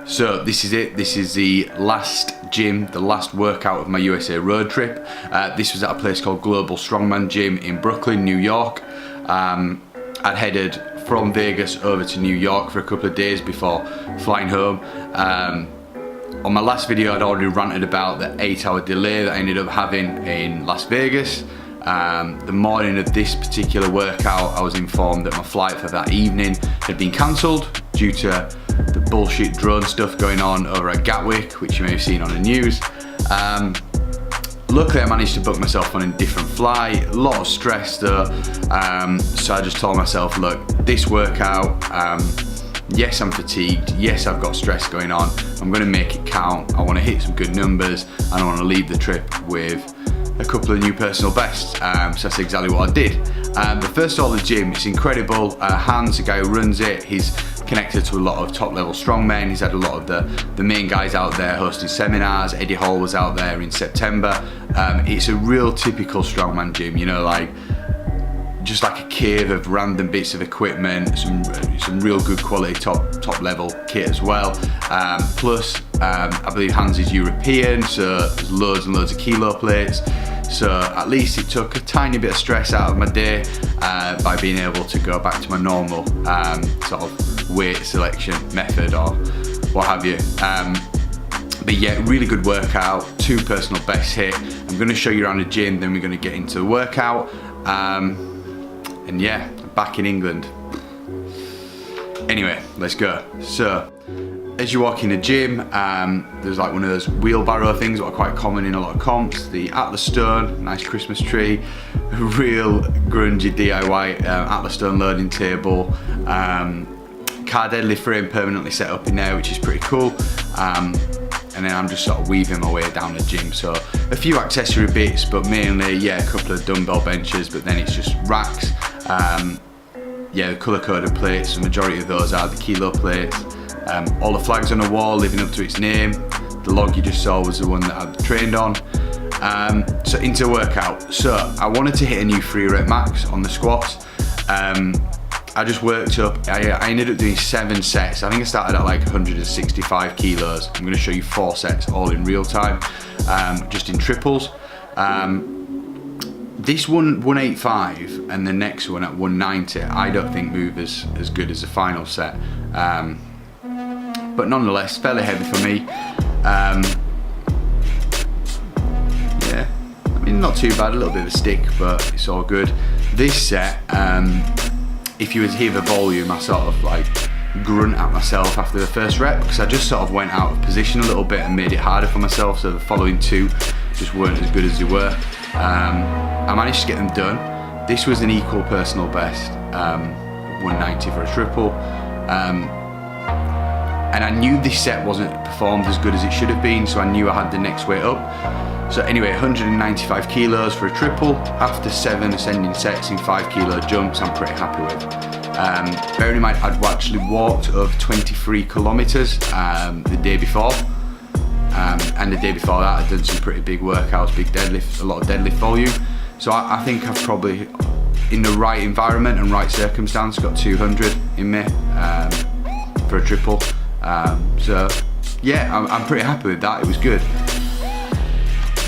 So this is it. This is the last gym, the last workout of my USA road trip. This was at a place called Global Strongman Gym in Brooklyn, New York. I'd headed from Vegas over to New York for a couple of days before flying home. On my last video, I'd already ranted about the 8-hour delay that I ended up having in Las Vegas. The morning of this particular workout, I was informed that my flight for that evening had been cancelled due to the bullshit drone stuff going on over at Gatwick, which you may have seen on the news. Luckily I managed to book myself on a different flight. A lot of stress though, so I just told myself, look, this workout, yes I'm fatigued, yes I've got stress going on, I'm going to make it count. I want to hit some good numbers and I want to leave the trip with a couple of new personal bests, so that's exactly what I did. But first of all, the gym, it's incredible. Hans, the guy who runs it, he's connected to a lot of top level strongmen. He's had a lot of the main guys out there hosting seminars. Eddie Hall was out there in September. It's a real typical strongman gym, you know, like just like a cave of random bits of equipment, some real good quality top level kit as well. Plus, I believe Hans is European, so there's loads and loads of kilo plates. So at least it took a tiny bit of stress out of my day by being able to go back to my normal sort of weight selection method or what have you. But yeah, really good workout, 2 personal bests hit. I'm going to show you around the gym, then we're going to get into the workout. And yeah, back in England. Anyway, let's go. So, as you walk in the gym, there's like one of those wheelbarrow things that are quite common in a lot of comps. The Atlas Stone, nice Christmas tree, a real grungy DIY Atlas Stone loading table, car deadlift frame permanently set up in there, which is pretty cool. And then I'm just sort of weaving my way down the gym. So a few accessory bits, but mainly, yeah, a couple of dumbbell benches, but then it's just racks. Yeah, the colour-coded plates, the majority of those are the kilo plates. All the flags on the wall living up to its name. The log you just saw was the one that I trained on. So into workout. So I wanted to hit a new 3 rep max on the squats. I just worked up, I ended up doing 7 sets. I think I started at like 165 kilos. I'm gonna show you 4 sets all in real time, just in triples. This one, 185, and the next one at 190, I don't think move as good as the final set. But nonetheless, fairly heavy for me. Yeah, I mean, not too bad, a little bit of a stick, but it's all good. This set, if you were to hear the volume, I sort of like grunt at myself after the first rep because I just sort of went out of position a little bit and made it harder for myself, so the following 2 just weren't as good as they were. I managed to get them done. This was an equal personal best, 190 for a triple. And I knew this set wasn't performed as good as it should have been, so I knew I had the next weight up. So anyway, 195 kilos for a triple after 7 ascending sets in 5 kilo jumps. I'm pretty happy with. Bearing in mind, I'd actually walked over 23 kilometers the day before, and the day before that I'd done some pretty big workouts, big deadlifts, a lot of deadlift volume. So I think I've probably, in the right environment and right circumstance, got 200 in me for a triple. So yeah, I'm pretty happy with that. It was good.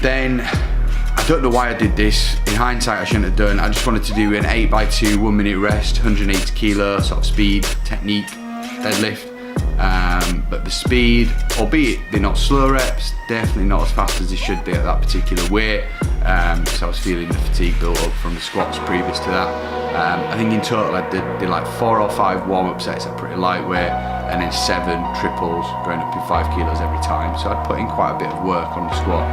Then I don't know why I did this. In hindsight, I shouldn't have done. I just wanted to do an 8x2 1-minute rest, 180 kilo sort of speed technique deadlift. But the speed, albeit they're not slow reps, definitely not as fast as they should be at that particular weight. So I was feeling the fatigue built up from the squats previous to that. I think in total I did like 4 or 5 warm-up sets at pretty lightweight, and then 7 triples going up in 5 kilos every time. So I'd put in quite a bit of work on the squat.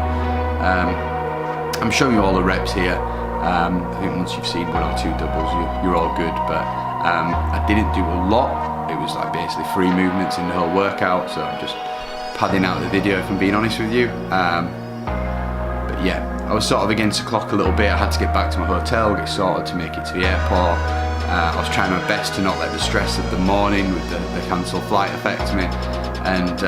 I'm showing you all the reps here. I think once you've seen 1 or 2 doubles, you're all good, but I didn't do a lot. It was like basically 3 movements in the whole workout, so I'm just padding out the video if I'm being honest with you. But yeah, I was sort of against the clock a little bit. I had to get back to my hotel, get sorted to make it to the airport. I was trying my best to not let the stress of the morning with the cancelled flight affect me, and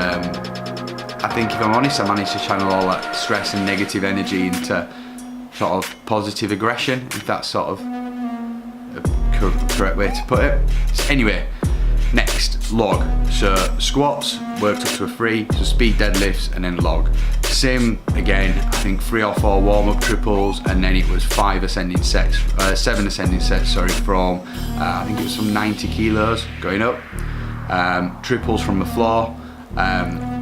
I think, if I'm honest, I managed to channel all that stress and negative energy into sort of positive aggression, if that's sort of a correct way to put it. So anyway, Next, log. So squats worked up to a 3, so speed deadlifts and then log. Sim, again, I think 3 or 4 warm-up triples, and then it was 7 ascending sets, sorry, from, I think it was from 90 kilos going up. Triples from the floor.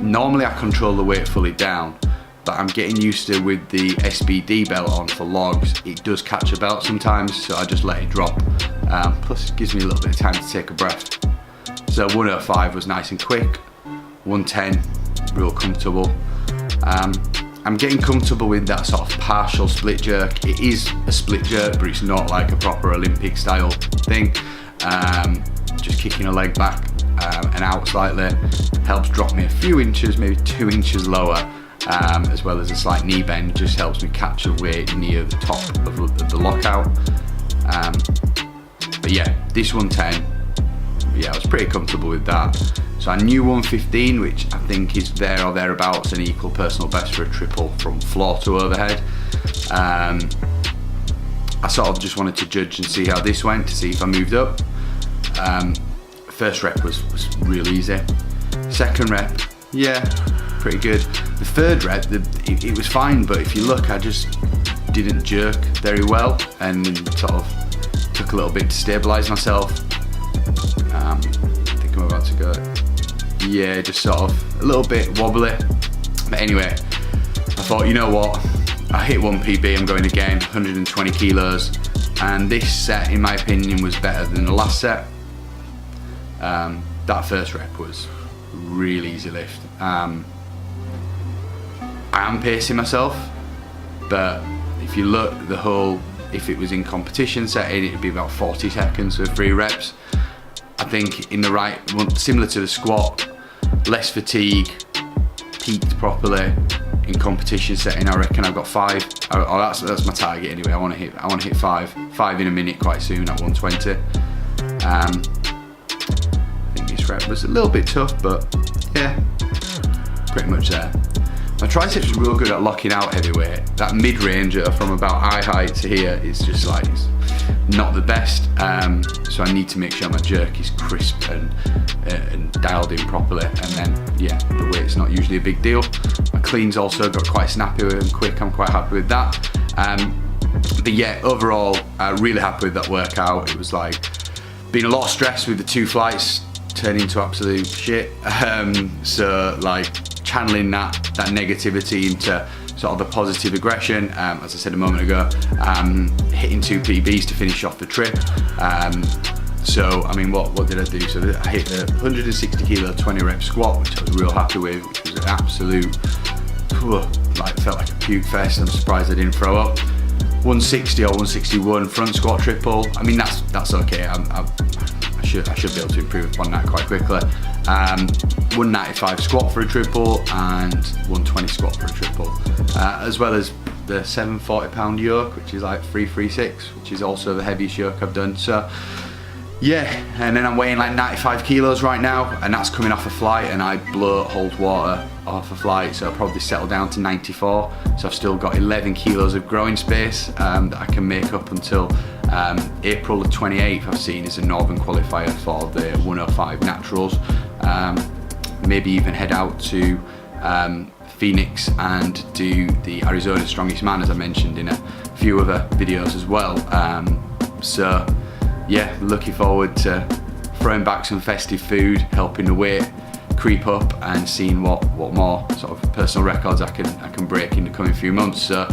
Normally I control the weight fully down, but I'm getting used to, with the SBD belt on for logs, it does catch a belt sometimes, so I just let it drop. Plus it gives me a little bit of time to take a breath. So 105 was nice and quick, 110, real comfortable. I'm getting comfortable with that sort of partial split jerk. It is a split jerk, but it's not like a proper Olympic style thing. Just kicking a leg back and out slightly helps drop me a few inches, maybe 2 inches lower, as well as a slight knee bend. Just helps me catch the weight near the top of the lockout. But yeah, this 110, yeah, I was pretty comfortable with that. So I knew 115, which I think is there or thereabouts an equal personal best for a triple from floor to overhead. I sort of just wanted to judge and see how this went, to see if I moved up. First rep was real easy. Second rep, yeah, pretty good. The third rep, it was fine, but if you look, I just didn't jerk very well and sort of took a little bit to stabilise myself. I think I'm about to go, yeah, just sort of a little bit wobbly. But anyway, I thought, you know what, I hit 1 PB, I'm going again, 120 kilos. And this set, in my opinion, was better than the last set. That first rep was really easy lift. I am pacing myself, but if you look, if it was in competition setting, it'd be about 40 seconds for 3 reps. I think in the right, similar to the squat, less fatigue, peaked properly. In competition setting, I reckon I've got 5. That's my target anyway. I want to hit 5 in a minute quite soon at 120. I think this rep was a little bit tough, but yeah, pretty much there. My triceps are real good at locking out heavyweight. That mid-ranger from about eye height to here is just like, it's not the best. So I need to make sure my jerk is crisp and dialed in properly. And then, yeah, the weight's not usually a big deal. My cleans also got quite snappy and quick. I'm quite happy with that. But yeah, overall, really happy with that workout. It was like, been a lot of stress with the 2 flights, turning into absolute shit. So like, channeling that negativity into sort of the positive aggression, as I said a moment ago, hitting 2 PBs to finish off the trip. So I mean, what did I do? So I hit the 160 kilo 20 rep squat, which I was real happy with, which was an absolute, like, felt like a puke fest. I'm surprised I didn't throw up. 160 or 161 front squat triple. I mean, that's okay. I should be able to improve upon that quite quickly. 195 squat for a triple and 120 squat for a triple, as well as the 740 pound yoke, which is like 336, which is also the heaviest yoke I've done. So yeah, and then I'm weighing like 95 kilos right now, and that's coming off a flight, and I bloat, hold water off a flight, so I'll probably settle down to 94. So I've still got 11 kilos of growing space that I can make up until April the 28th. I've seen as a Northern qualifier for the 105 naturals. Maybe even head out to Phoenix and do the Arizona Strongest Man, as I mentioned in a few other videos as well. So yeah, looking forward to throwing back some festive food, helping the weight creep up, and seeing what more sort of personal records I can break in the coming few months. So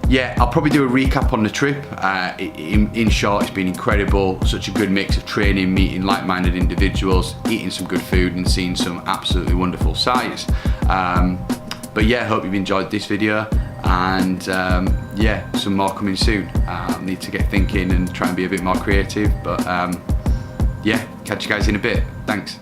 yeah, I'll probably do a recap on the trip. In short, it's been incredible. Such a good mix of training, meeting like-minded individuals, eating some good food, and seeing some absolutely wonderful sights. But yeah, hope you've enjoyed this video, and yeah, some more coming soon. Need to get thinking and try and be a bit more creative, but yeah, catch you guys in a bit. Thanks.